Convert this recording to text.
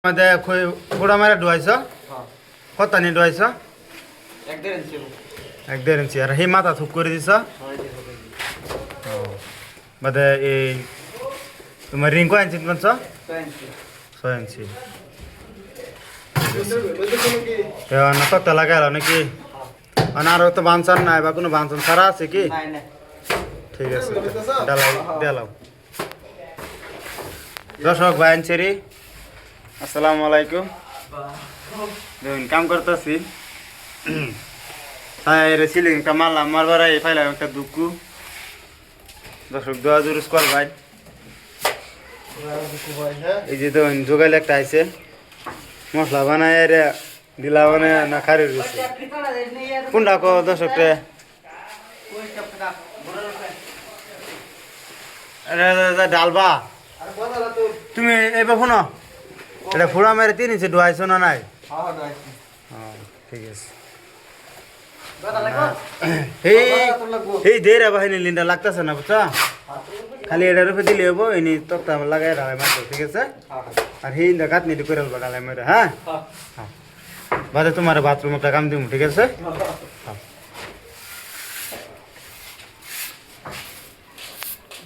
আমাদের খোড়া মারা ডুয়াইছ কত নি ডুয়াইছ 1.5 ইঞ্চি আর সেই মাথা থুপ করে দিছ বাদে এই তোমার রিং কয় ইঞ্চি বানছ 6 ইঞ্চি না তক্তা লাগাইল নাকি আর তো বানসান নাই বা কোনো বানসান ছাড়া আছে কি ঠিক আছে দেলাও দর্শক ভাই আনছেরি আসসালামু আলাইকুম দেখুন কাম করতেছি সিলিংটা মারলাম মারবার পাইলাম একটা দুঃখু দর্শক দোয়া জুরুস কর ভাই এই যে দেখুন যোগাইলে একটা আইছে মশলা বানায় রে দিলা বানায় না খারি রয়েছে কোনটা কো দর্শকটা ডালবা তুমি এবার শোনো এটা ফুড়া মেরে 3 ইঞ্চি ডুয়াইছো না নাই ঠিক আছে এই দের বাহিনী লিন্ডা লাগতেছে না বুঝছা খালি এটার উপরে দিলে হবো এনে তক্তা লাগাই ডালাই মারতো ঠিক আছে আর এই গাঁথনি করে আলবা ডালাই মেরে হ্যাঁ বাদে তোমার বাথরুম একটা কাম দিব ঠিক আছে